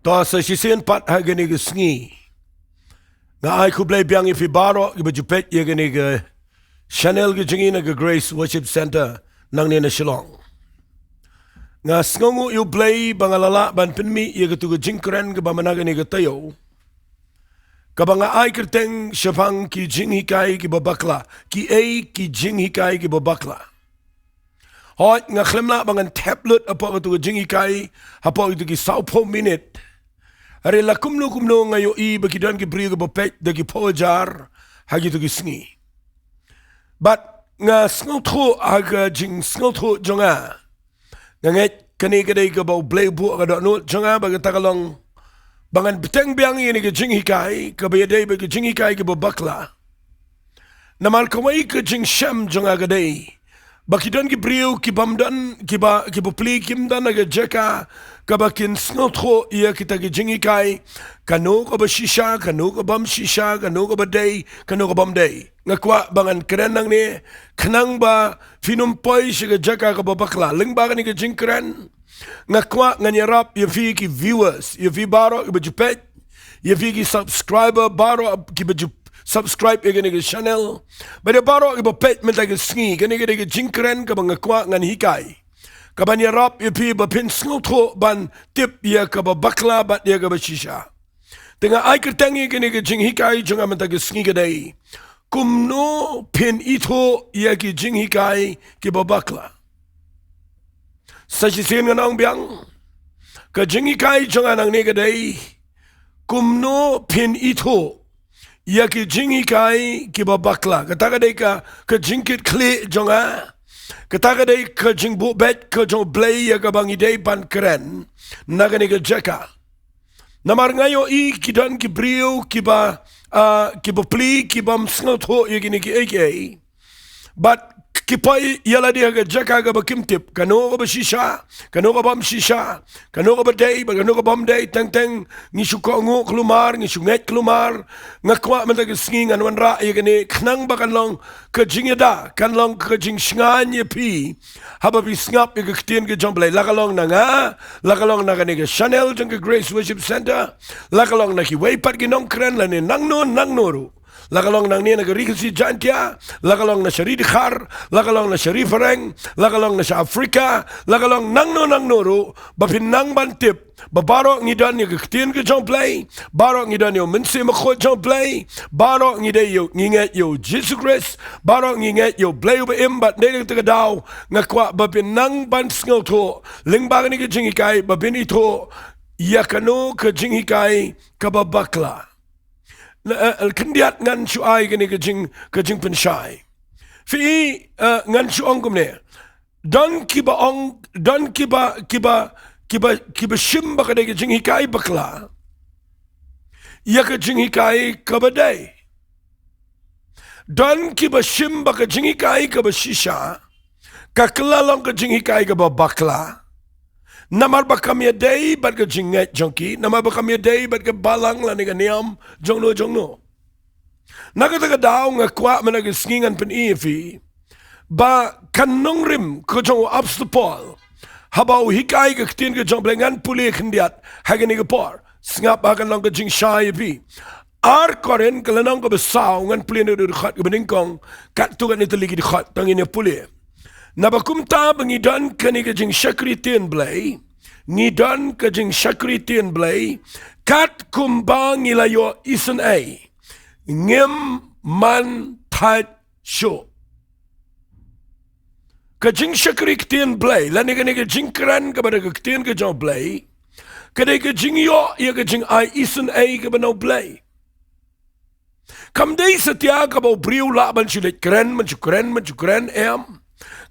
Ta sa sisian pat ha gani ke Sngi. Nga ai ku blei biang ifi baro ke bajupet ye gani ke Chanel ke jingina ke Grace Worship Center nang ni na Shillong. Nga Sngi U Blei bangalala ban pinmi ye ke tu ke jingkren ke bamanaga ni ke tayo. Kabanga ai kerteng syafang ki jinghikai ki BAKLA ki ki jinghikai ki BAKLA. Hot nga khlemla bangan tablet apa tu jinghikai apa itu ki 60 minit. Are la KUMNO ngayo bakidan ki brio ki bopet de ki pojar hagi tu ki Sngi. But nga Sohthri aga jing Sohthri jonga. Nganget kani kadai ka bau blei bu ka no jonga bagatakalong bangan beteng biang ini ke Jinghikai, ke bayadai bagi Jinghikai ke BAKLA. Namal kawai ke Jing Shem jonga gadai. Bakidan ki brio ki bamdan ki bopli kimdan aga Jaka ke bakin Sohthri ia kita ke Jinghikai kanu ke shisha, kanu ke bam shisha, kanu ke badai, kanu ke bam dai. Ngakwa bangan kerenang ni kenang ba finumpoi si ke Jaka ke BAKLA. Lyngba ni ke jingkren. Ngakwa nganyarap yafi ki viewers yafi baro ki bajupet yafi ki subscriber baro ki subscribe again ki channel bade baro ki bapet menta ki Sngi kani ki jingkren ka ngakwa nganhikai ka banyarap yafi bapin Sohthri ban tip ya ka BAKLA bat ya ka shisha tengah ai kertangi kani ki jinghikai jonga menta ki Sngi kadai KUMNO PHIN ITHUH ya ki jinghikai ki BAKLA. Sa sisian nga naong biang, ka Jinghikai jonga nang ni kadai, KUMNO PHIN ITHUH, ya ki Jinghikai ki BAKLA. Kata kadai ka jingkyrkhu jonga, kata kadai ka jingbubet ka jong blei ya ka bangidai pan keren, naga ni ka Jaka. Namar ngayo kidan ki brio ki pli ki bam Sohthri ya gini ki aka, but kipai yala dia ke Jaka ke bakimtip kanu ke shisha kanu ke bam shisha kanu ke badai kanu ke bam dai teng ngisuko ngu kelumar ngisunget kelumar ngakwa menta ke Sngi ngan wanra ye kene knang bakan long ke jingeda kan long ke jing sngan ye pi haba pi snap ye ke Ktien ke Blei lakalong lakalong na ke Chanel jeng ke Grace Worship Center lakalong na ki weipat ki nong kren la ne nang noru lakalong nang ni negeri si Jaintia, lakalong na syari dikhar, lakalong na syari fereng, lakalong na sa Afrika, lakalong nang noro, bapin nang bantip, babaro ngidan ni Ktien ke Blei, baro ngidan yo mensi makhot Blei, baro ngidai yo nginget yo Jesus Christ, baro nginget yo Blei ba imbat nede tegadaw, ngakwa bapin nang ban Sohthri, lyngba ni ke Jinghikai, bapin ITHUH, yakano ke Jinghikai ke BAKLA. Kendiat ngan Jowai gini ke jing pensyai. Fi ngan Shillong kumne. Dan kiba shimba kadai ke Jinghikai BAKLA. Ya ke Jinghikai ke badai. Dan kiba shimba ke Jinghikai ke shisha. Kaklalong ke Jinghikai ke BAKLA. Namar bakam ya day bat ke jinget jongki, namar bakam ya day bat ke Balang la ni ke niam jongno. Nakata daw nga kwa man ke Sngi ngan pen ifi ba kanong rim ko jong obstacle. Habaw hikai ke Ktien ke Blei ngan puli kendiat hagani ke por. Sngap akan long ke jing shai pi. Ar koren kelanong ke besaw ngan puli ni dikhat ke beningkong kat tu kan itu lagi dikhat tangin ya puli. Nabakumta bengidan kani ke jing Ktien U Blei, ngidan ke jing Ktien U Blei, kat kumbang ilayo isen ay, ngem man tat syo. Ke jing Ktien U Blei, lani kani ke jing keren kepada ke Ktien ke Blei, kadai ke jing yo, ia ke jing ay isen ay ke benau Blei. Kamdai setia ke bau briu la menculit keren em.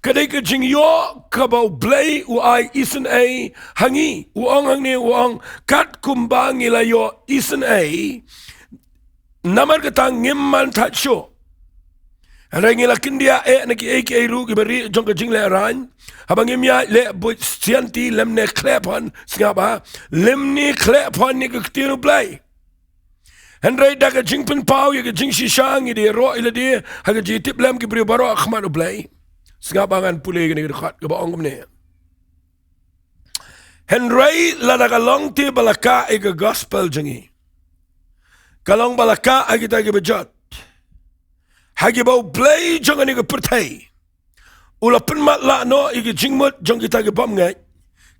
Kadai ke jing yo kabau Blei u ai isen ai hangi uang hangne uang kat kumbang ila yo isen ai namar kata ngimman tat syo Rangi la kindia naki ru ki beri jong ke jing le ran habang imya le bu sianti lemne klepon singapa lemni klepon ni ke Ktien U Blei Henry da ke jing pen pau ye ke jing shishang ide ro ila dia ha ke jitip lem ki beri baro Ktien U Blei Singapangan pulih gini dekat ke baong ni. Henry la nagalong ti balaka iga gospel jingi. Kalong balaka agita iga bejot. Hagi bau blay jangan iga pertai. Ulapan matla no iga jingmut jang kita iga bom ngay.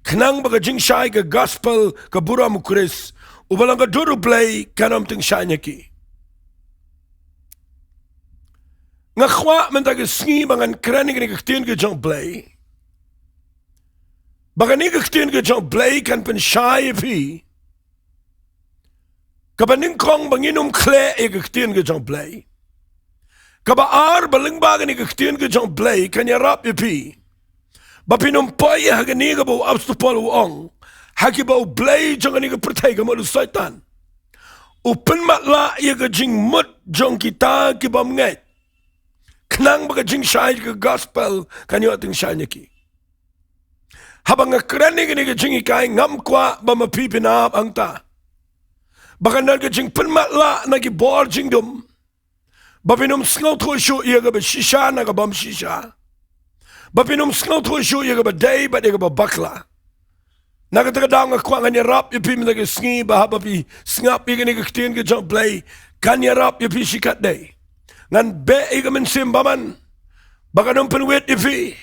Kenang baga jing syai iga gospel ka bura mukris. Ubalang ka duru blay kanam ting syai nyaki. Ngakwa mentagi sngi bangan kerani kini Ktien ke jang blay. Bagan ni Ktien ke jang blay kan pen syai fi. Kabaning kong banginum kle e Ktien ke jang blay. Kabaar balingba ni Ktien ke jang blay kan yarap pi. Bapinum pay hagani ka bau abstupol uong. Hagi bau blay jang ni ka pertai ka malu saitan. Upen matla ye ka jing mut jang kita ki bam ngai. Kenang baga jing syai ke gospel kan yo ting syai nyaki. Habang kerani ni ka jingikai ngam kwa bama pipinap angta. Baga nal ka jing penmatla nagi bor jingdum. Bapinum sngaw thosho iya ka ba shisha na ka bam shisha. Bapinum sngaw thosho iya ka ba day ba iya ka ba bakla. Nakatagadaw nga kwa nga nirap ipi minag sngi bahaba pi snap iya ka Ktien ka jang blay kan nirap ipi sikat day. Ngan be iya ka minsim baman. Baka nung penwit ipi.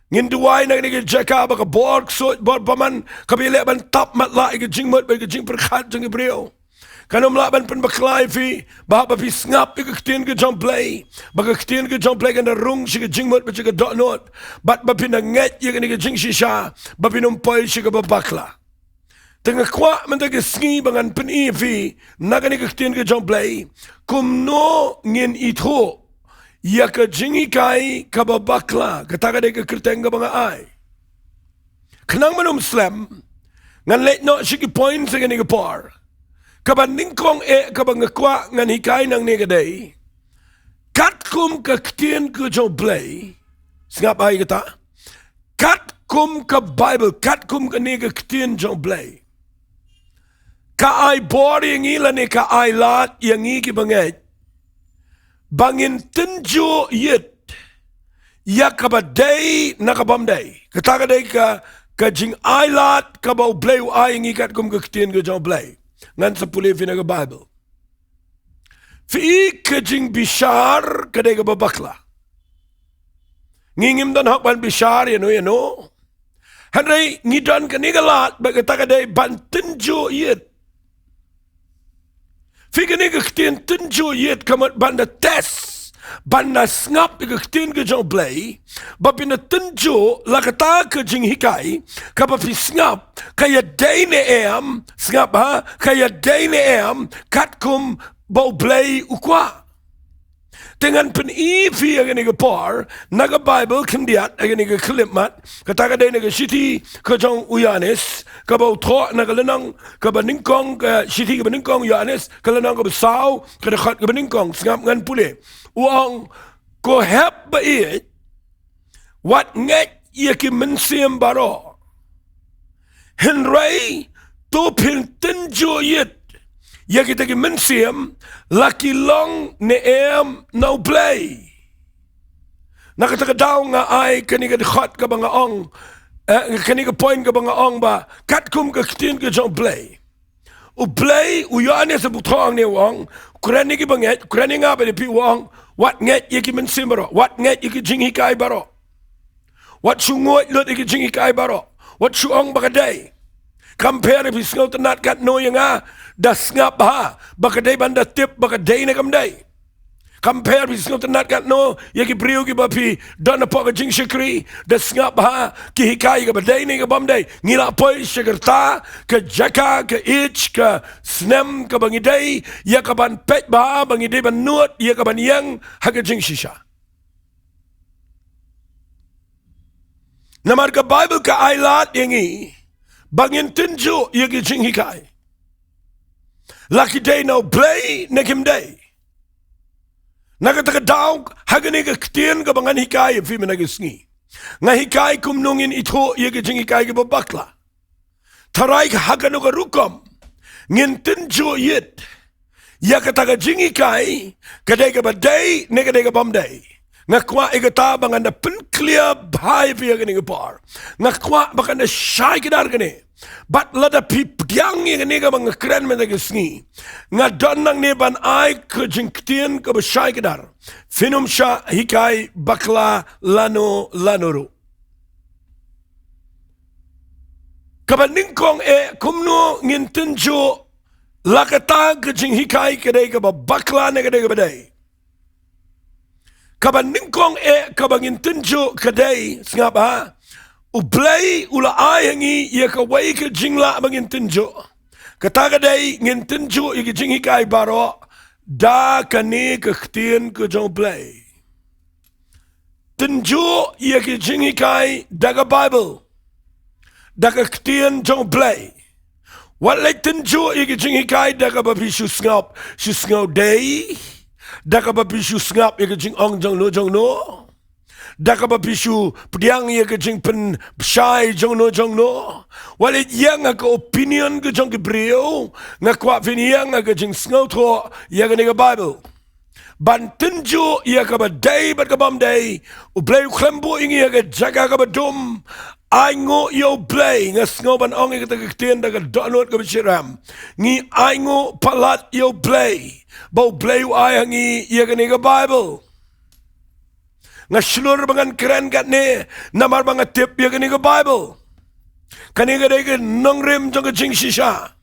Jinduwai na ka Jaka baka borg so bor baman kabile ban tap matla iya ka jingmut ba iya ka jing perkat jang ibriyo. Kanum laban pen baklai fi bahaba pi snap iga Ktien ke jang blay baga Ktien ke jang blay kan rung siga jingmut ba siga donot bat ba pinanget iga ni jing shisha ba pinumpoy siga ba bakla tengah kwa mentagi sngi bangan pen fi naga ni Ktien ke jang blay KUMNO ngin ITHUH ya ka JINGHIKAI kaba bakla kataga de ka kerteng ka mga ay kenang manum slam ngan late no sigi point siga ni par kaban ningkong kabang ngakwa ngan hikay ng negaday katkum ka Ktien ke jang blay singap ay kata katkum ka Bible katkum ka nega Ktien jang blay ka ay bori yang ilan ni ka ay lat yang iki banget bangin tenjo yit ya kabaday nakabamday katagaday ka jing ay lat kabaw blay ay yang ikat kum ka Ktien ke jang blay ngan sepuluh finaga Bible. Fi kejing bishar kadai ka babakla. Ngingim dan hakban bishar yano. Hanray ngidan kanigalat bagata kadai bantenjo yet. Fi kaniga Ktien tenjo yet kamat banda tes. Banda snap iga Ktien ke jang blay bapina tenjo lakata ke Jinghikai kapapi snap kaya day ne em snap ha kaya day ne em katkum bau blay ukwa dengan pen ifi aga niga par naga Bible kendiat aga niga kelipmat kataga day naga shiti ke jang uyanis kabau tro naga lenang kaba ningkong ka shiti kaba ningkong uyanis kalenang kaba saw kadakat kaba ningkong snap ngan pule uang ko hep ba it wat nget yaki mensim baro henry to pinten joyet yaki taki mensim laki long ne em no play nakataka daw nga ay kaniga dikhat ka ba nga ong kaniga point ka ba nga ong ba katkum ka Ktien ka jang blay u blay u yane sa butong ni wang kurani ki banget kurani nga ba di pi wang wat nget yaki mensim baro wat nget yaki Jinghikai baro wat sungot lot yaki Jinghikai baro wat suong bakaday compare if snow to not got no yang das ngap ha bakaday banda tip bakaday na kamday compare if snow to not got no yaki brio ki bapi dona poka jingkyrkhu das ngap ha ki hikai ka baday ni ka bamday ngila poy shagarta ka Jaka ka ich ka snem ka bangiday ya ka ban pet ba bangiday ban nuot ya ka ban yang haga jingshisha namar ka Bible ka aylat yangi bangin tenjo yaki Jinghikai laki day now blay nekim day nakataka daw hagani ka Ktien ka bangan hikay fi managisngi nga hikay kumnungin ito yaki Jinghikai ka babakla taray ka hagano ka rukom ngin tenjo yit yakataka Jinghikai kaday ka baday nekaday ka bamday nga kwa igata bangan na penclear bhai fi agani ka par nga kwa baka na shy kidar kani But lada piang yang ni ka bang keren mena ke Sngi. Ngadon nang ni ban ai ke Ktien ke besyai kedar. Finum sya hikai bakla lanoro. Kaban ningkong KUMNO ngin tunjuk lakata ke Jinghikai kedai ke bakla ne kedai ke badai. Kaban ningkong kabangin tunjuk kedai sengap ha. U Blei ula ai hangi ia ka wai ke jingla bangin tunjuk. Kata kedai ngin tunjuk ia ke Jinghikai baro da kani ke Ktien U Blei. Tunjuk ia ke Jinghikai daga Bible. Daga Ktien U Blei. Walai tunjuk ia ke Jinghikai daga babi susngap day. Daga babi susngap ia ke jingong jong no. Daka ba pisu pediang ye ke jing pen syai jong no walit yang ke opinion ke jong ke brio ngakwa fin yang ke jing sngo tho ye ke ne Bible ban tunju ye ke ba day ba ke bam day u Blei klembo ingi ye ke Jaka ke ba dum ai ngo yo Blei ngasngo ban ong ke ke Ktien da ke donot ke siram ngi ai ngo palat yo Blei ba Blei ai hangi ye ke ne Bible ngaslur bangan keren kat ne namar bangat tip ya kini ke Bible kani ke deke nongrim jong ke jing shisha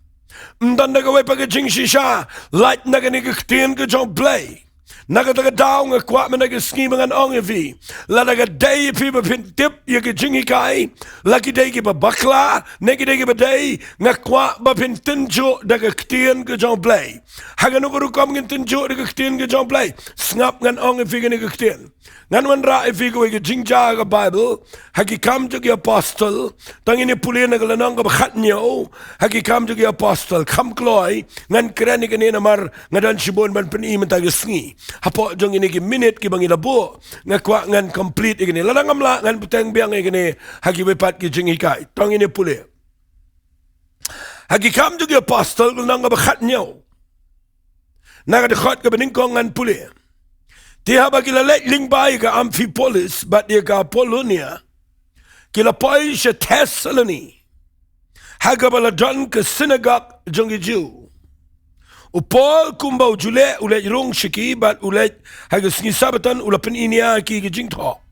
mdan da ke wai pa ke jing shisha light na kini ke Ktien U Blei naga daga daw nga kwa mena ke Sngi bangan ong evi la daga day pi ba pin tip ya ke Jinghikai laki day ke ba bakla neki day ke ba day nga kwa ba pin tunjuk daga Ktien U Blei haga nukuru kam ngin tunjuk daga Ktien U Blei sngap ngan ong evi kini ke Ktien ngan wan ra evi ke jingja ke Bible haki kam ke apostle tang ini pulih na kelanong ke khatnyo haki kam ke apostle kam kloi ngan keren ke ni namar ngadan sibon ban peni mentag Sngi hapo jong ini ki minute ki bangi labo ngakwa ngan complete igini ladangam la ngan puteng biang igini hagi wepat ki Jinghikai tong ini pulih hagi kam juga apostle nang ba khatnyo naga de khat ke beningkong ngan pulih dia bagi lalek lyngba ke Amphipolis bat dia ke Apollonia kila poi se Thessaloni haga bala don ke synagogue jongi Jew Upol kumbau jule ulet rong shiki bat ulet haga Sngi sabatan ulapen inia ki jingtho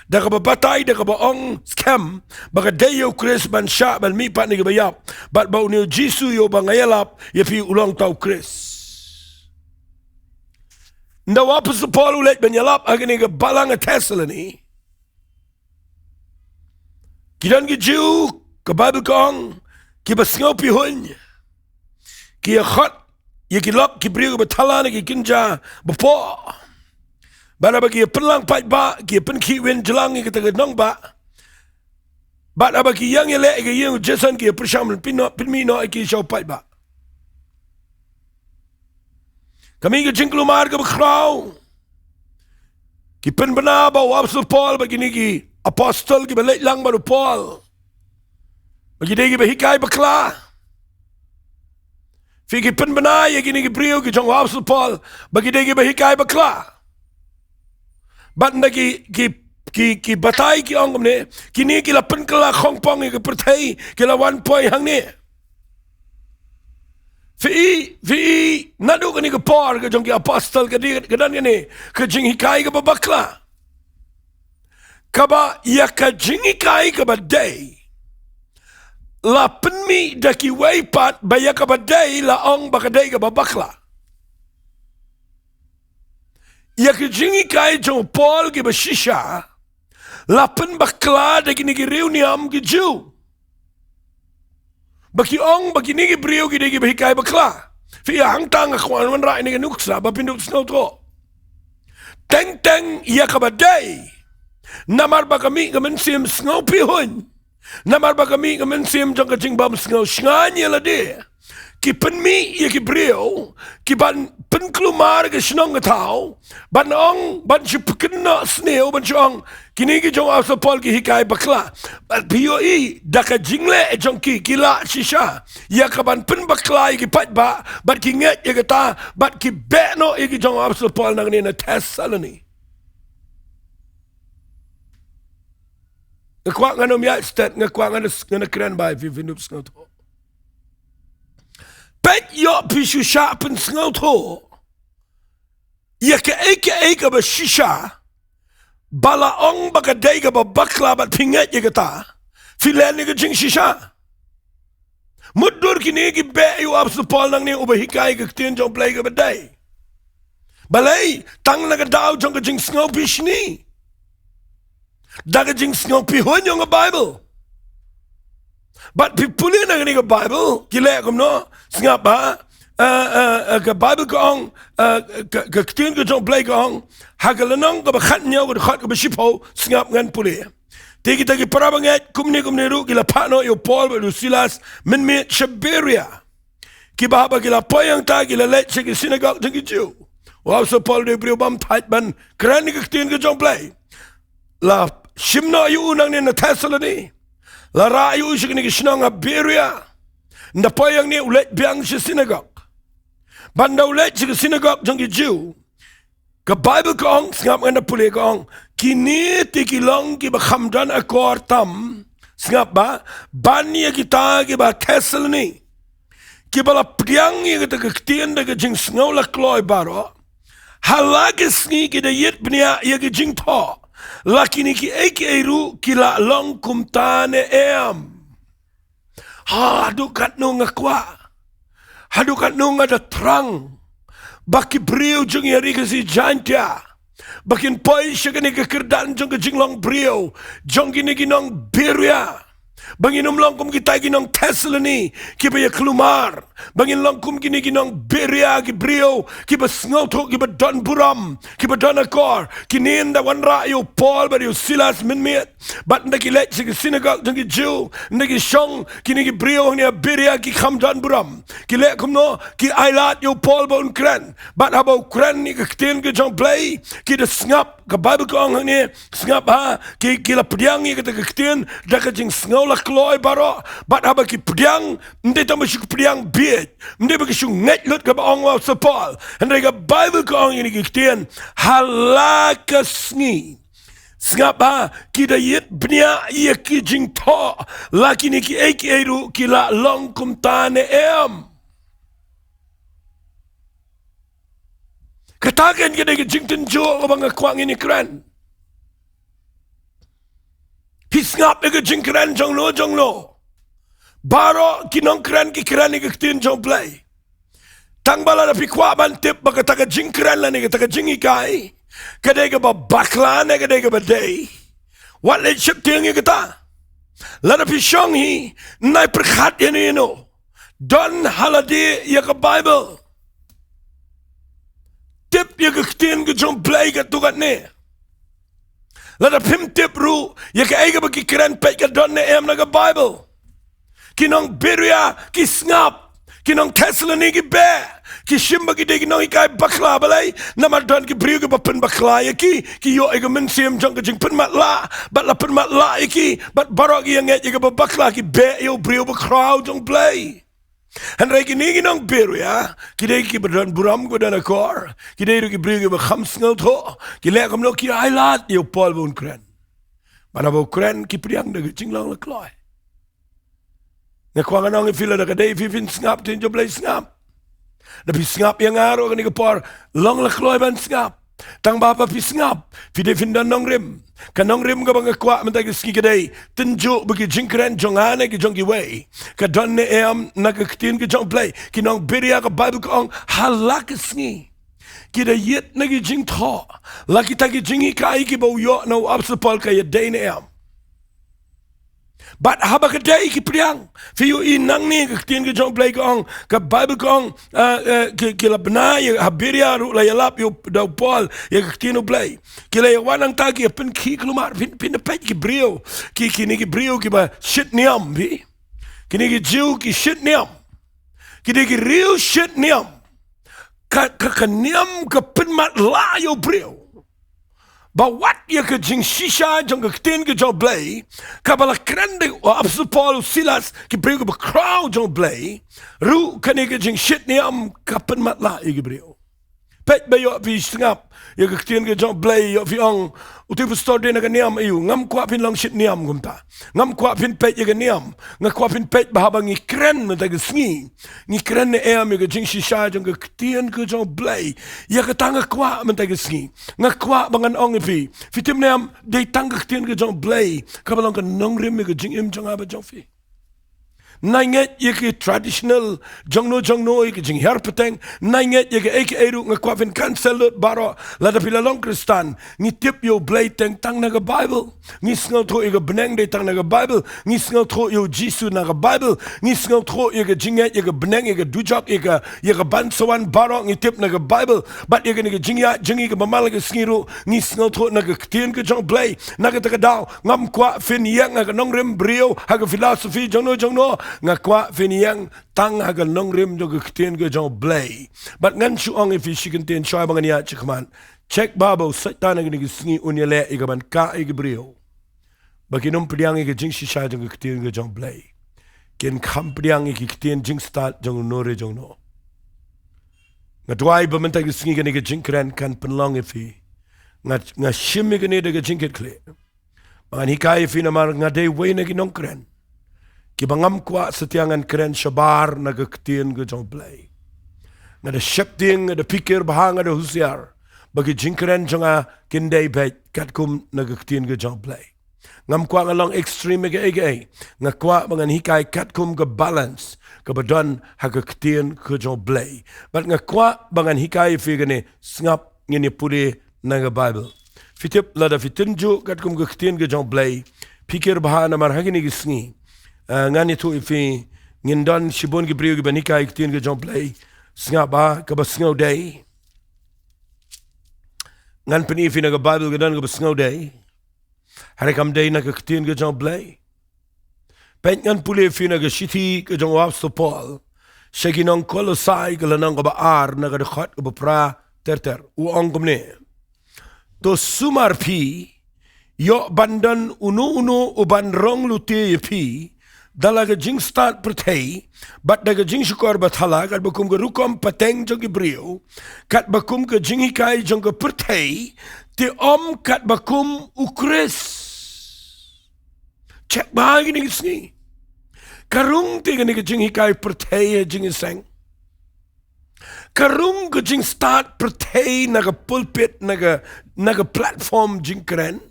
daga ba batai daga ba ong scam baga deyo Chris ban sha ban mi pat ni bayap bat ba unio jisu yo bangayalap ye pi ulong tau Chris nda wapus Paul ulet ban yalap haga ni Balang Thessaloni kidan ki Jew ke Bible kong ki basngau pi hun ki khat ye ki lok ki brio betala ki kinja bepo bana bagi penlang pai ba ki pen ki wen jelang ki ta nong ba bat abaki yang ye le ki yang jesan ki persham pino pinmino ki show pai ba kami ki jinglu mar ka bekrau ki pen bana ba wapsu Paul bagi ni ki apostle ki belek lang baru Paul bagi dia ki hikai bakla Fiki pen benai ye gini ki brio ki jong wapsu Paul bagi dia ki hikai bakla bat na ki batai ki ongom ne kini ki la pen kala khongpong ki perthai ki la wan poi hang ne fi nadu ki ni ki Paul ki jong ki apostle ki dan ni ki Jinghikai ki bakla kaba ya ka Jinghikai ki badai la penmi daki waipat baya ka badai la ong bakadai ka bakla ya ki Jinghikai jong Paul ki bashisha la pen bakla daki ni ki reuniam ki Jew baki ong baki ni ki brio ki daki hikai bakla fi hang tang khwan wan ra ni ki nuksa ba pinduk snow to teng ya ka badai namar bakami ka mensim snow pi hun namar bagami kamen sim jang kajing bam sngau shnganya la de ki penmi ye ki brio ki ban pen klumar ke shnong tau ban ong ban chipkna sneo ban chong kini ki jong asa Paul ki hikai bakla bat POE daka jingle jong ki kila shisha ya ka ban pen bakla ki pat ba bat ki nget ye kata bat ki beno ye ki jong asa Paul nang ni na Thessaloni Ngekuak ngano miak stat, ngekuak ngano keren bai fi vinup sngaw to. Pet yo pishu sharpen sngaw to. Ya ke eke ba shisha. Balaong bakadai ka ba bakla bat pingat ya kata. Filen ni ka jing shisha. Mudur kini ki be yu apsu pol nang ni ubahikai ka Ktien U Blei ka badai. Balai tang na ka daw jong ka jing sngaw pishni. Da ka jing sngaw pihon yung ka Bible. But pipuli na ka ni ka Bible, kile kumno, sngaw ba, ka Bible ka ong, ka Ktien U Blei ka ong, hagalanong ka ba khat niya, ka ba shipo, sngaw ngan puli. Tegi parabanget kumni ru gila pano yo Paul baru Silas menmit Siberia. Kiba gila poyang ta gila let segi synagogue jangi Jew. Wow so Paul de brio bam tight ban keren ni Ktien U Blei. La shimna yu unang ni na Thessaloni. La ra yu segi ni kishnong Siberia. Nda poyang ni ulet biang si synagogue. Banda ulet segi synagogue jangi Jew. Ka Bible kong ngap ngana puli kong kini tikilong ki ba khamdan akor tam ngap ba bani kita ki ba castle ni ki ba la priang ki ta Ktien da jing sngaw la kloi baro halagi sngi ki da yet bnia ya ki jing tho lakini ki ru ki la long kumtane hadukat no ngakwa hadukat no ngada trang baki brio jung yari kasi Jaintia. Bakin poi siya kani kekerdan jung ke jinglong brio. Jung kini ginong Beria. Bangin long kum kita ginong Thessaloni. Kiba ya kelumar. Bangin long kum kini ginong Beria ki brio. Kiba sngoto kiba don buram. Kiba don akor. Kini nda wanra yo Paul bari yo Silas minmiet. Bat nda ki let siya synagogue jung ki Jew. Nda ki shong kini ki brio ni Beria ki kham don buram. Ki let kumno ki ailat yo Paul ba unkren. Bat haba ukren ni ka Ktien U Blei. Ki da snap ka Bible ko ang ni snap ha. Ki la pediang ni ka Ktien da ka jing sngaw la kloi baro. Bat haba ki pediang. Ndi ta masyuk pediang biet. Ndi ba ki syung net lut ka ba ong wa sa Paul. Ndi ka Bible ko ang ni ki Ktien. Halaka sngi. Ngap ha kita yet bnia ia ki jing tho lakini ki ru ki la long kum tane katakan kita ki jing tenjo bang kwang ini keren pisngap ke jing keren jong lo baro ki nong keren ki Ktien U Blei tang bala na pikwa ban tip baka taka jing keren la ni taka JINGHIKAI kadai ka ba BAKLA na kadai ka ba day wat le chip ting kita lada pishong hi nai perkhat ini no don halade ya ka Bible tip ya ka Ktien U Blei ka tukat ne lada pim tip ru ya ka ai ka ba ki keren pet ka don ne na ka Bible kinong Beria ki snap kinong Thessaloni ki be ki shimba ki degi nong ikai bakla balai nama don ki brio ki bapen bakla ya ki yo ega mensiam jong ka jing pen matla bat la pen matla ya ki bat barok yang nget ya ka bakla ki be yo brio ba crowd jong Blei han rei ki nigi nong beru ya ki degi ki badan buram ko dan akor ki degi ki brio ki ba kham sngal tho ki le kam no ki ailat yo Paul bun kren mana bo kren ki priang da jing long la kloi na kwang nong fila da ka dei fifin snap Ktien U Blei snap Napi ngap yang aro kani kapor long la kloi ban ngap tang bapa pi ngap fi de findan nongrim kan nongrim ka bang kwa mentay ski kadai tenjo bagi jingkren jongane ki jongi wei ka donne na ka Ktien U Blei ki nong Beria ka Bible kong halak sngi ki da yet na ki jing tho la ki ta ki JINGHIKAI ki bo yo no absapol ka ya dane But haba kadai ki priang fiu inang ni ka Ktien U Blei kong ka Bible kong ki la bna ya Beria ru la yalap yo da Paul ya Ktien U Blei ki la wanang ta ki pen ki kelumar pin pet ki brio ki ni ki brio ki ba shit niam bi ki ni ki Jew ki shit niam ki ni ki real shit niam ka niam ka pen mat la yo brio But what you could jing shisha jong Ktien U Blei kabala krende apsu Paul Silas ki brio ba crowd jong Blei ru kani ke jing shit ni am kapen matla i brio pet ba yo pi sngap ya ke Ktien ke Jong Blei yo fi ong uti pastor de na niam ayu ngam kwa pin long shit niam gumta ngam kwa pin pet ya ke niam nga kwa pin pet ba ba ngi kren me ta ke sngi ngi kren ne am ke jing shisha jong ke Ktien ke Jong Blei ya ke tanga kwa me ta ke sngi nga kwa bangan ong fi tim niam de tanga Ktien ke Jong Blei ka ba long ke nongrim me ke jing im jong aba jong fi Nainget ye traditional jongno ye jing her peteng nainget ye eke eru ngakwafin kanselut baro lada pila long kristan ngi tip yo blay teng tang naga bible ngi sngal tho ye beneng de tang naga bible ngi sngal tho yo jisu naga bible ngi sngal tho ye jinget ye beneng ye dujak ye bansawan baro ngi tip naga bible bat ye ngi jingi ke mamal ke sngiru ngi sngal tho naga Ktien ke Jong Blei naga taka daw ngam kwa fin yang naga nongrim brio haga philosophy jongno nga kwa finiang tang haga nongrim jo ke Ktien ke Jong Blei but ngan chu ong if she can ten shoy bangan ya chikman check babo satan ngi sngi unyele igaban ka igibrio bakinum priang ke jing shisha jo ke Ktien ke Jong Blei ken kham priang ke Ktien jing start jong nore jong no nga dwai bamenta ke sngi ke jing kran kan penlong ifi nga shim ke ne de jing ke kle bangan hikai fi na mar nga de we na ki nong kran Kibangam kwa setiangan keren shabar na ke Ktien ke Jong Blei. Nga de shepting, nga de pikir bahang, nga de husiar. Bagi jingkeren jonga kindai bet katkum na ke Ktien ke Jong Blei. Ngam kwa ngalong extreme ke ege. Nga kwa bangan hikai katkum ke balance. Ke badan ha ke Ktien ke Jong Blei. But nga kwa bangan hikai figane sngap ngini puri na ke Bible. Fitip lada fitinju katkum ke Ktien ke Jong Blei. Pikir bahang na marhagini ke sngi. Ngani tu ifi ngindon shibon ki brio ki banika Ktien ke Jong Blei snga ba ka ba sngo day ngan peni ifi na ka Bible ke dan ka ba sngo day hari kam day na ka Ktien ke Jong Blei pen ngan puli ifi na ka shiti ke Jong Wap so Paul shakinong kolosai ke lanang ka ba ar na ka de khot ka ba pra ter u ong kumne to sumar pi yo bandan unu uban rong luti pi dalaga jing start pertei bat daga jing syukor bathala kat bakum ke rukom pateng jong ke brio kat bakum ke jinghikai jong ke pertei ti om kat bakum ukris cek bagi ni sngi karung ti ni ke jinghikai pertei jingiseng karung ke jing start pertei naga pulpit naga platform jing keren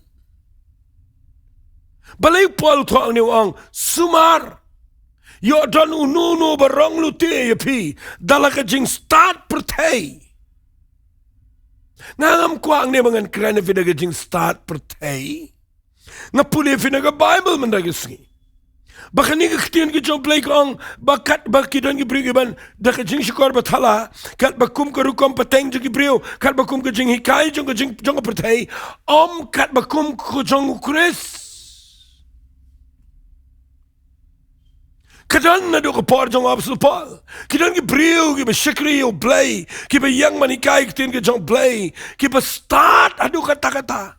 balay Paul tuang ni wang sumar yo dan unu barong luti ye pi dalaka jing start pertei ngam kuang ni bangan keren fi daga jing start pertei ngapuli fi daga Bible mendaga sngi bakan ni Ktien ke Jong Blei kong bakat bakidon ki brio ban daga jing shikor bathala kat bakum ke rukom pateng jong ki brio kat bakum ke jing hikai jong pertei om kat bakum ke jong ukris Kadan na do ka par jong Apostol Paul. Kidan ki brio ki ba Shikri U Blei, ki ba yang manikai Ktien ke Jong Blei, ki ba start adu kata-kata.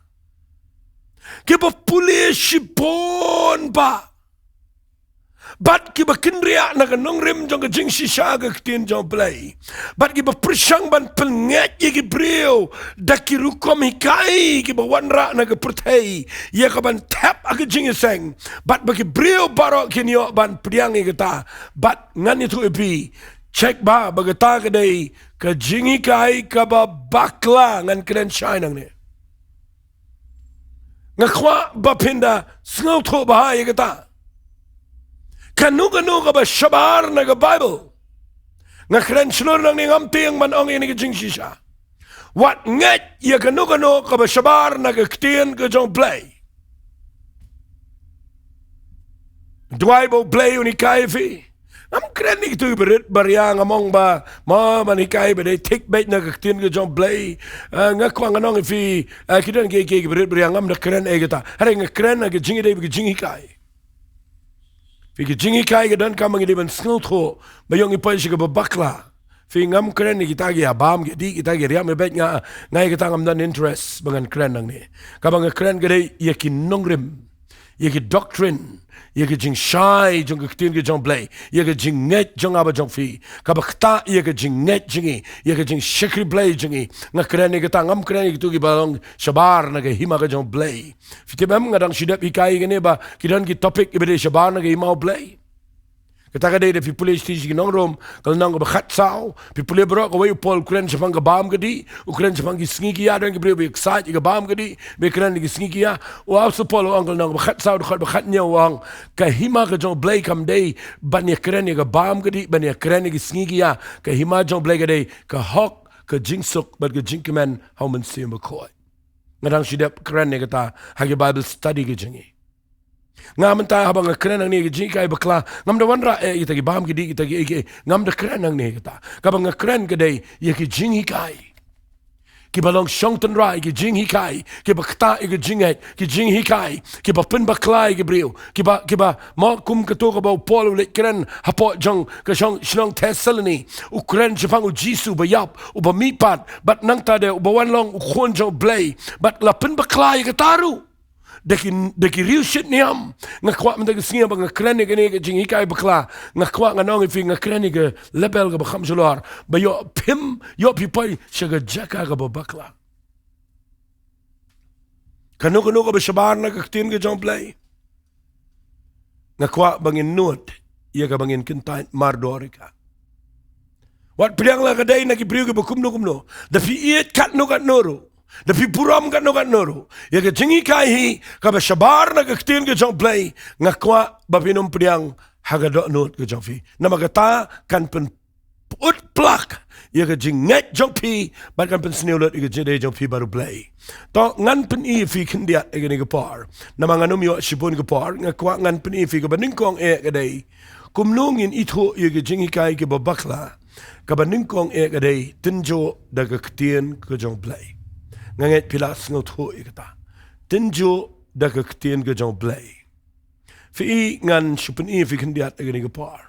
Ki ba puli shibon ba. Bat ki ba kinria na ka nongrim jong ka jing shisha ka Ktien Jong Blei. Bat ki ba prisang ban penget ye ki brio, da ki rukom hikai ki ba wanra na ka pertei, ye ka ban tap aga jingiseng. Bat ba ki brio barok ki niyo ban priangi kata. Bat ngan itu ipi, cek ba bagata ka day ka jinghikai ka ba bakla ngan keren shinang ni. Ngakwa ba pinda sngaw to bahaya kata. Kanu ka ba shabar na ka Bible. Nga kren shlur nang ni ngamti ang manong ini ka jing shisha. Wat nget ya kanu ka ba shabar na ka Ktien ke Jong Blei. Jowai bo Blei unikai fi. Am kren ni tu berit bariang among ba ma manikai ba de tik bait na ka Ktien ke Jong Blei. Nga kwang anong fi kidan ke berit bariang am na kren egata. Hari nga kren na ka jingi de ka jinghikai. Fiki jinghikai ke dan kamang iliban snultho bayong ipay siya ka BAKLA. Fiki ngam kren ni kita ki abam ki di kita ki riyam ibet nga ngay kita ngam dan interest bangan kren nang ni. Kabang kren ka day yakin nongrim. ye ke doctrine ye ke jing shai jong ke Ktien ke jong blei ye ke jing net jong aba jong fi ka ba kta ye ke jing net jingi ye ke jing shikri blei jingi nga kren ke ta ngam kren ke tu ki balong shabar na ke hima ke jong blei fite bam ngadang sidap ikai ke ne ba kidan ki topic ibede shabar na ke hima blei kita kadai de pipule stiji Nonglum kalau nang ba khat sao pipule bro ko way pol kren chapang ga bam gadi ukren chapang ki sngi ki ya dan ki bre be excited ga bam gadi be kren ki sngi ki ya wa so pol angle nang ba khat sao ba khat nya wang ka hima ga jong blai kam dei ban ye kren ga bam gadi ban ye kren ki sngi ki ya ka hima jong blai ga dei ka hok ka jingsuk ba ga jingman hauman sim ko ngadang sidap kren ga ta ha Bible study ga jingi ngam ta habang kren ang ni JINGHIKAI BAKLA ngam da wanra ita ki bam ki di ita ki ngam da kren ang ni kita kabang kren ka dai ye ki JINGHIKAI ki balong shongten rai ki JINGHIKAI ki bakta ki jinget ki JINGHIKAI ki ba pin bakla ki brio ki ba ma kum ka to ka ba pol le kren hapo jong ka Shillong Thessalony ukren jepang u jisu ba yap u ba mipat bat nang ta de u ba wan long u khon jong blai bat la pin bakla ka taru deki real shit niam nga kwa mta ke singa ba nga krene ke ne ke JINGHIKAI BAKLA nga kwa nga nong ifi nga krene ke lebel ke ba kham jolar ba yo pim yo pipai shaga Jaka ke ba bakla kanu ke ba shabar na ke Ktien ke jong blei nga kwa bangin nuot iya ka bangin kintain mardorika wat priang la kadai na ki priu ke ba KUMNO da fi iet kat no kat noro da pi puram kan no ye ke JINGHIKAI hi ka ba shabar na ke Ktien ke jong blei nga kwa ba pinum priang haga do not ke jong fi na magata kan pen ut plak ye ke jinget jong pi ba kan pen sneulet ke jede jong pi baru blei to ngan pen i fi kindia e ke par na manganum yo shibun ke par nga kwa ngan pen i fi ke ba ningkong e ke dei KUMNO in ITHUH ye ke JINGHIKAI ke ba bakla ka ba ningkong e ke dei tinjo da ke Ktien ke jong blei nganget pilas ngot ho ikata tinjo da ke Ktien ke jong blei fi ngan shupun i fi kindiat agani ke par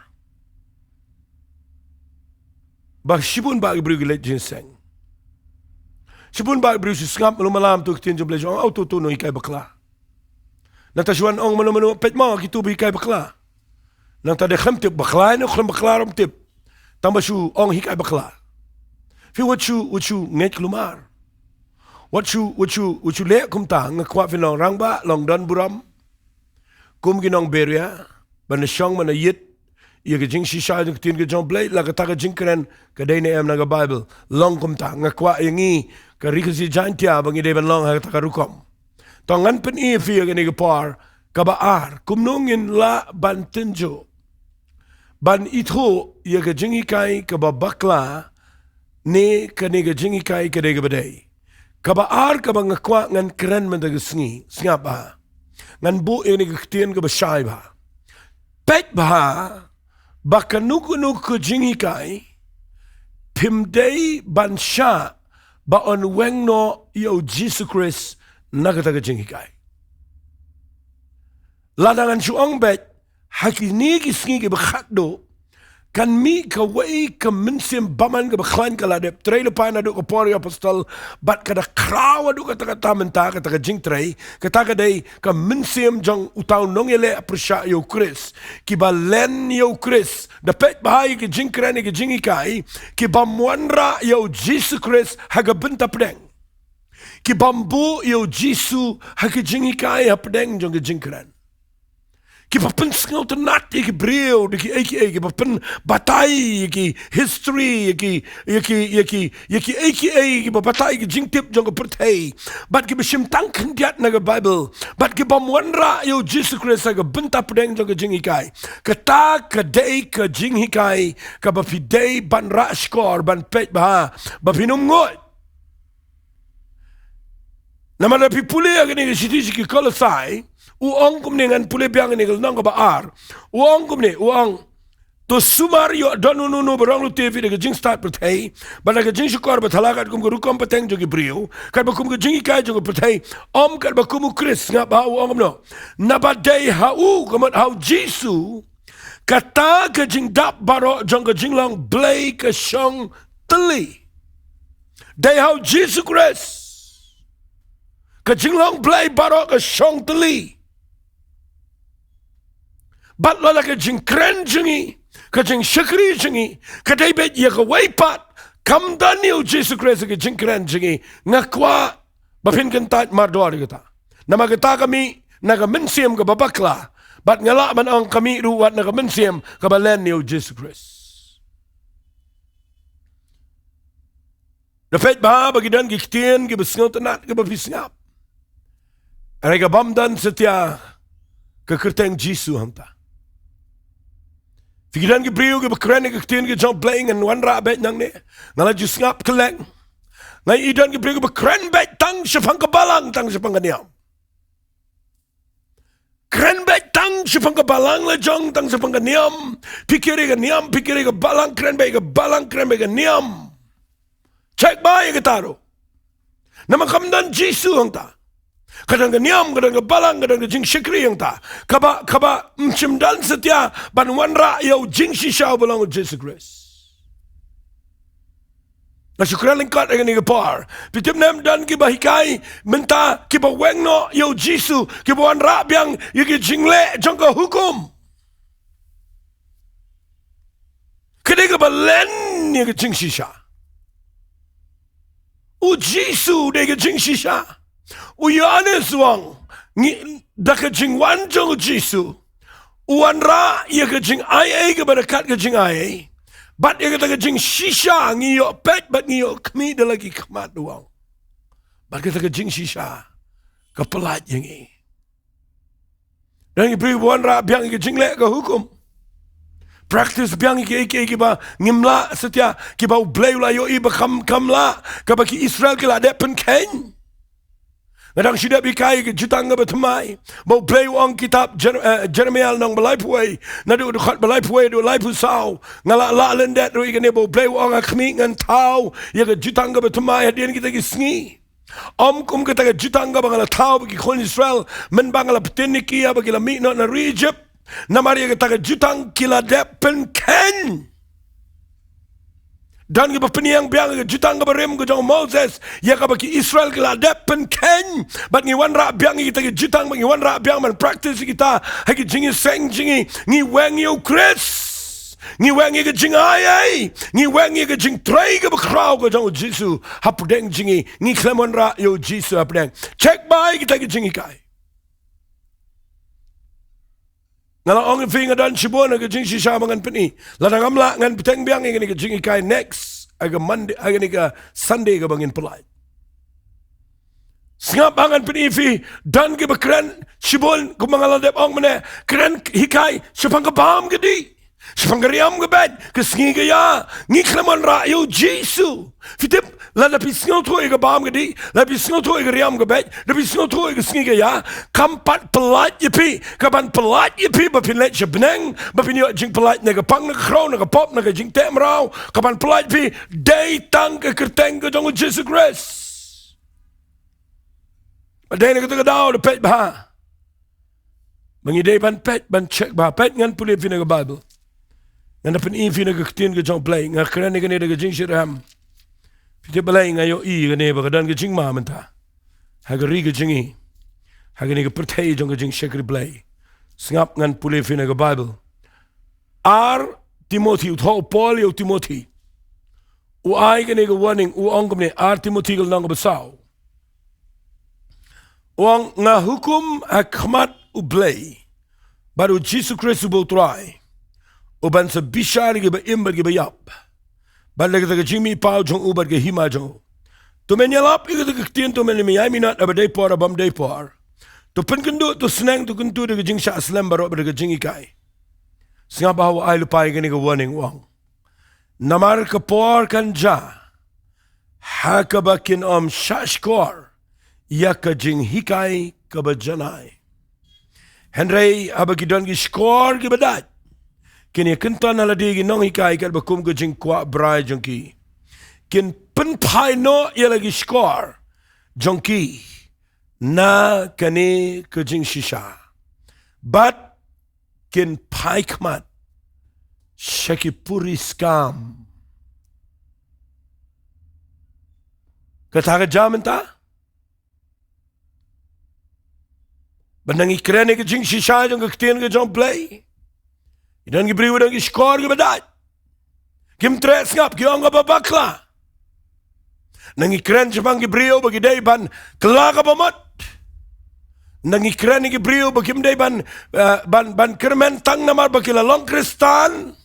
ba shibun ba gebru gelet jinseng shibun ba gebru skap malam tu Ktien jong blei jong auto tu no ikai bakla nata shwan ong mano pet ma ki tu bi ikai bakla nata de kham tip bakla no kham bakla rom tip tamba shu ong hikai bakla fi what you nget klumar What you le kum ta nga kwa finong rangba long don buram kum ginong beria ban shong man yit ye ke jing shisha de Ktien ke jong blei la ka ta ka jingkren ka dei ne em na ga Bible long kum ta nga kwa yengi ka rikasi Jaintia bangi de ban long ha ta ka rukom to ngan pen e fi ke ne ga par ka ba ar KUMNO ngin la ban tinjo ban ITHUH ye ke JINGHIKAI ka ba bakla ne ka ne ga JINGHIKAI ka de ga badai kabaar ka bang kwa ngan kren man daga sngi snga ba ngan bu ini ke Ktien ke basai ba pet ba bakanuku nuku JINGHIKAI pimdei ban sha ba on wengno yo Jesus Christ nagata ke JINGHIKAI ladangan suong bet hakini ki sngi ke bakdo kan mi ka wei ka minsim baman ka baklan ka ladep trail pa na do ka pori apostol bat ka da krawa do ka ta tamenta ka ta jing tray ka ta ka dei ka minsim jong utaw nongele aprisha yo Chris ki ba len yo Chris da pet bahai ki jing krani ki JINGHIKAI ki ba mwanra yo Jesus Chris haga Bynta pedeng ki bambu yo Jesus haga JINGHIKAI pedeng jong ki jing kran ki papen skau te nat ki breu de ki papen batai ki history ki batai ki jingtip jong pertai bat ki bishim tangkan diat na Bible bat ki bamwanra yo Jesus Christ ga Bynta pedeng jong JINGHIKAI kata ka dei ka JINGHIKAI ka ba fidei ban ra skor ban pet ba pinum ngot namada pipule agni ki ki kolosai uang kumne ngan pule biang ni nang ka baar uang kumne uang to sumario donu no barang lu tv de jing start pertai bana ka jing shukor bathalagat kum ru kom pateng jo ki brio kar ba kum ka JINGHIKAI jo pertai om kar ba kum Chris nga ba uang no na ba dei ha u kamat how jisu kata ka jing dap baro jong ka jing long blei ka shong teli dei how Jesus Christ ka jing long blei baro ka shong teli bat la ka jing kren jingi ka jing shakri jingi ka dai bet ye ka wai pat kam Daniel Jesus Christ ka jing kren jingi ngakwa bapin kan tat mardor kita nama kita kami naga mensiam ka BAKLA bat ngala man ang kami ruwat naga mensiam ka balen ni Jesus Christ. Dapat ba bagi dan Ktien ke besngot tenat ke bapis-ngap. Mereka bamdan setia ke kerteng Jisu hangta. Fikiran ke beriu ke bekeren ke Ktien ke Jong Blei ngan wan ra bet nang ne. Ngala jus ngap keleng. Ngai idan ke beriu ke bekeren bet tang sepang ke Balang tang sepang ke niam. Keren bet tang sepang ke Balang le jong tang sepang ke niam. Pikiri ke niam, pikiri ke Balang, keren bet ke Balang, keren bet ke niam. Cek baik ke taruh. Nama kamdan Jisu hangta. Kadang ke niam, kadang ke Balang, kadang ke jing syakri yang ta. Kaba mcimdan setia ban wanra yau jing shisha belang Jesus Christ. Na syukuran lengkat dengan ni ke par. Pitip nem dan kiba hikai menta kiba wengno yau Jisu kiba wanra biang yaki jing le jangka hukum. Kedai ke balen yaki jing shisha. U Jisu deke jing shisha. Uyanes wang dak jing wan jong Jisu uan ra ye ke jing ai ke berakat ke jing ai bat ye ke jing shisha ngiyo pet bat ngiyo kmi de lagi kmat wang bat ke jing shisha ke pelat yang ni dan ibri wan ra biang ke jing le ke hukum praktis biang ke ba ngimla setia ke ba blei la yo i ba kamla ke ba ki Israel ke la de pen ken. Kadang sudah bikai ke jutang ke bertemai. Mau play uang kitab Jeremiah nang Ri-Bhoi. Nadu dekat Ri-Bhoi du Ri-Bhoi sau. Ngalak la lendet du ikan mau play uang akmi ngan tau. Ya ke jutang ke bertemai hadian kita ke Sngi. Kum kita ke jutang ke bangala tau bagi kon Israel. Men bangala petiniki ya bagi la miknot na Egypt. Namari kita ke jutang kila depen ken. Dan ke peniang biang ke jutang ke berem ke jong Moses ya ke bagi Israel ke ladep pen ken bat ngi wan ra biang kita ke jutang bagi wan ra biang man praktis kita haki jingi seng jingi ngi weng yo Chris ngi weng ke jing ai ngi weng ke jing trai ke bekrau ke jong Jisu hapdeng jingi ngi klemon ra yo Jisu hapdeng check by kita ke JINGHIKAI ngala ong finga dan shibona ke jing shisha mangan peni ladang amla ngan peteng biang ngene ke JINGHIKAI next aga Monday aga ni ke Sunday ke bangin pelai singap bangan peni fi dan ke bekran shibon ke mangala dep ong mene kran hikai sepang ke Paham ke di sepang ke riam ke bet ke Sngi ke ya ngi klemon ra yo Jisu fitip la pi sngo thoi ke Paham ke di la pi sngo thoi ke riam ke bet la pi sngo thoi ke Sngi ke ya kampat pelat yepi kaban pelat yepi ba pin let jebneng ba pin yo jing pelat ne ke pang ne kro ne ke pop ne ke jing tem rau kaban pelat pi dei tang ke kerteng ke jong Jesus Christ badai ne ke dau de pet ba mengidei ban pet ban check ba pet ngan pulih fi ne ke Bible ngan dapat fi ne ke Ktien ke Jong Blei ngan keren ne ke ne ke jingshirham Piti balai ngayo i ke ne ba dan ke jingma menta hagari ke jingi hagani ke pertai jong ke jing shakri Blei singap ngan pulih fi ne ke Bible Timothy utho Paul yo Timothy u ai ke ne ke warning u ong ne Timothy ke nang besau uang nga hukum hakmat u Blei baru Jesus Christ bo try u ban se bishar ke ba imber ke ba yap Balik kita ke Jimmy Pau jong ubat ke hima jong. Tu menyalap itu ke Ktien tu menyami minat abadai por abam day por. Tu pen kynduh tu senang tu kentu de ke Jingiasyllok baru de ke JINGHIKAI. Singap bahawa ai lupai ke ni ke warning wang. Namar ke por kan ja. Hakabakin shashkor ya ke JINGHIKAI ke bajanai. Henry abagidon ki skor ke badat. Kini kentan ala digi Nonghikai kat bakum ke jing kwa brai jongki. Kin penpai no ia lagi skor jongki na kani ke jing shisha. But kin pai kmat shaki puri skam. Kata jam entah. Benangi keren ke jing shisha jong ke Ktien ke Jong Blei. Dan gibriu dan giskor gibadat. Kim tres ngap giong apa bakla. Nang ikren jepang gibriu bagi day ban kelaka pamat. Nang ikren gibriu bagi day ban kermentang namar bagi lalong kristan.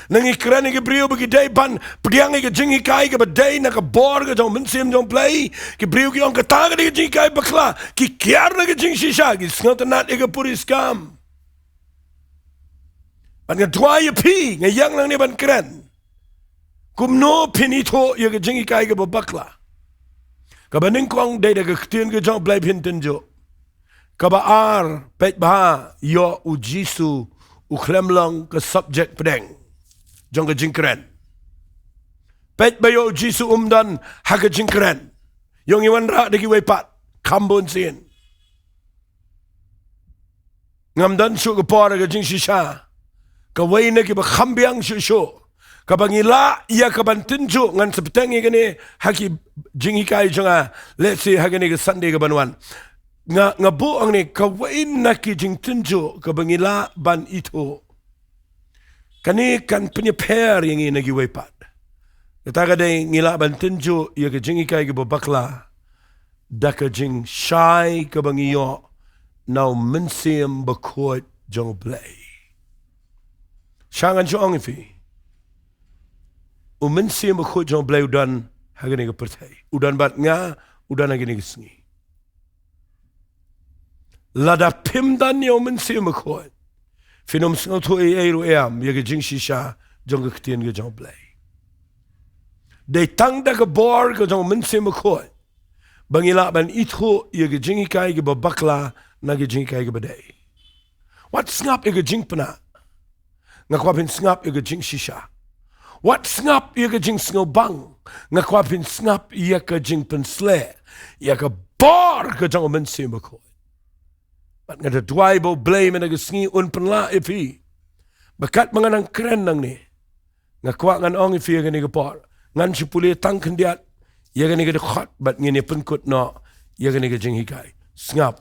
Nang ikren gibriu bagi day ban pediang ke jinghikai ke badai nak bor ke jong mensim jong play gibriu giong ketang ke jinghikai bakla ki kiar ke jing shisha ki sngotanat ke puriskam. Ban ngadwai pi ngayang nang ni ban keren. KUMNO PHIN ITHUH ya ke jinghikai ke bakla. Kabaning kuang day da ke Ktien ke jong Blei PHIN tenjo. Kaba ar pet bah yo ujisu uklemlong ke subjek pedeng. Jong ke jingkren. Pet ba yo ujisu dan ha ke jingkren. Yong iwan ra de ki wepat kambon sin. Ngam dan su ke por ke jing shisha. Ka wei ke ba khambiang shu. Kabangila ia kaban tunjuk ngan sepetengi kene haki jinghikai jonga let's say hagane ke Sunday ke banwan ngabu ang ni kawain naki jing tunjuk kabangila ban itu kani kan punya pair yang ini nagi wepat kata kadai ngila ban tunjuk ia ke jinghikai ke bakla dak jing shai kabangiyo now mensim bakot jong Blei shangan jong ifi mensim bakot jong Blei udan hagane ke pertai udan bat nga udan hagane ke Sngi lada pimdan yo mensim bakot finom sngo to eru am ye ke jing shisha jong ke Ktien ke jong Blei de tang da ke bor ke jong mensim bakot bangila ban ITHUH ye ke jinghikai ke bakla na ke jinghikai ke badai what snap ye ke jing pana ngakwapin snap ye ke jing shisha. What snap ia ke jing snobang ngakwapin snap ia ke jing pensle ia ke bor ke jong mensim bakot bat ngada Jowai bo Blei men ke Sngi un penla ifi bakat menganang keren nang ni ngakwa ngan ong ifi ke ni ke bor ngan sipuli tang kendiat ia ke ni ke khot bat ngene penkut no ia ke ni ke jinghikai snap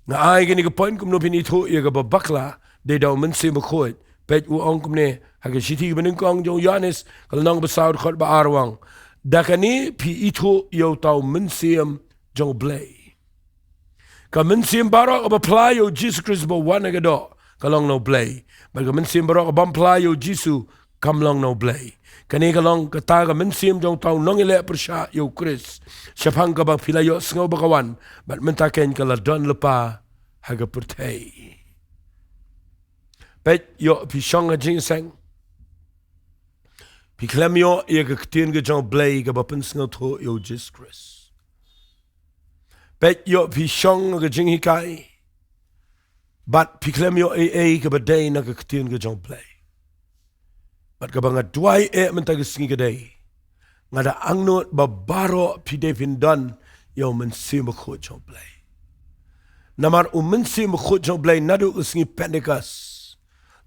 nga ai ke ni ke point KUMNO PHIN ITHUH ia ke bakla de daw mensim bakot pet u ong kumne hage siti benengkong jong Yanis kalau nang besar khot ba arwang dakani pi ITHUH yo tau mensim jong Blei ka mensim barok ba playo Jesus Christ bo wana gado kalong no Blei ba ka mensim barok ba playo Jesus kamlong no Blei kani kalong kata ka mensim jong tau nongile persha yo Chris syapang ka ba pilayo sngo bakawan bat mentaken kala don lepa hage pertai pet yo pi shong a jing sang pi klem yo ye ke Ktien ke jong Blei ke ba pensngo to yo Jesus Christ pet yo pi shong ke jinghikai bat pi klem yo ke ba day na ke Ktien ke jong Blei bat ka banga Jowai men ta ke Sngi ke day ngada angnot ba baro pi de pin dan yo mensim bakot jong Blei namar mensim bakot jong Blei nadu ke Sngi Pentekas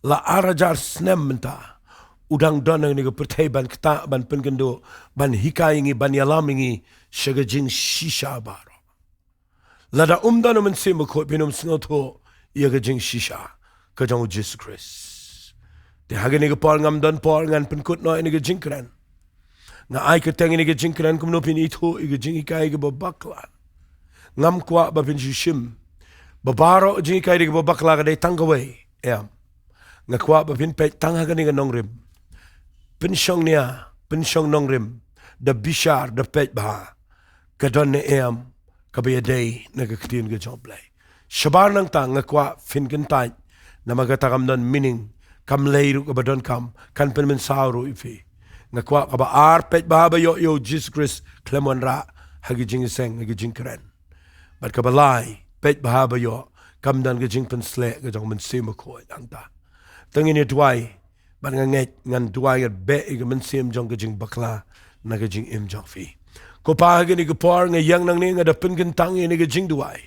la arajar snem menta udang donang ni ke pertai ban kta ban penkendo ban hikai ngi ban yalamingi shaga jing shisha baro lada dan mensim bakot pinum snoto ia ke jing shisha ke jong Jesus Christ de hage ni ke por ngam dan por ngan penkut no ni ke jingkran nga ai ke teng ni ke jingkran KUMNO PHIN ITHUH i ke jinghikai ke bakla ngam kwa ba pin shim babaro jinghikai ke bakla ke dai tangawai em ngakwa ba pin pet tang hagani ga nongrim pin shong nongrim da bishar da pet ba kadon ne em ka be day na ka Ktien ke jong Blei shabar nang tang ngakwa fin kan tai na magatakam don meaning kam leiru ka badon kam kan pen men sauro ifi ngakwa ka ba ar pet ba yo Jesus Christ klemon ra hagi jing seng hagi jing kren bat ka balai pet ba yo kam dan ke jing pen sle ka jong mensim ko ang ta tangin ni Jowai ban nganget ngan Jowai be ke mensim jong ke jing bakla na ke jing im jong fi ko pa ge ni ke por nga yang nang ni nga da pen kan tang ni ke Jingduwai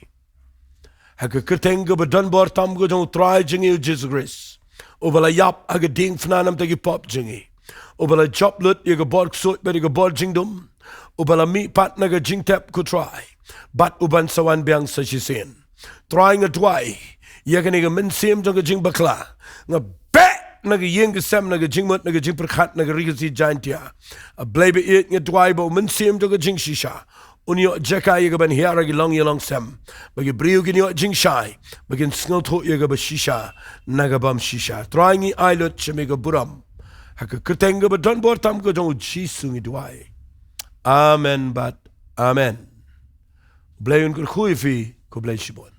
ha ke keteng ke donbor tam go jong try jing Jesus Christ obala yap aga ding fnanam te ki pop jingi obala joplut ye ke bor sot be ke bor jingdum obala mi pat na ke jingtep ko try bat uban sawan biang sa sin trying a Jowai ye ke ni ke mensim jong ke jing bakla nga be naga yeng ke sem naga jingmut naga jingperkhat naga rigasi Jaintia. A blei be eat Jowai bo mensim to jing shisha. Unyo Jaka ye ban hiara gi long yelong sem. Bagi briu gi nyo jing shai. Bagin sngot ho ye ba shisha naga bam shisha. Trying islet chemiga buram. Haka ketenga ba donbor tam ko jong jisungi Jowai. Amen but amen. Blei un kyrkhu fi ko blei shibon.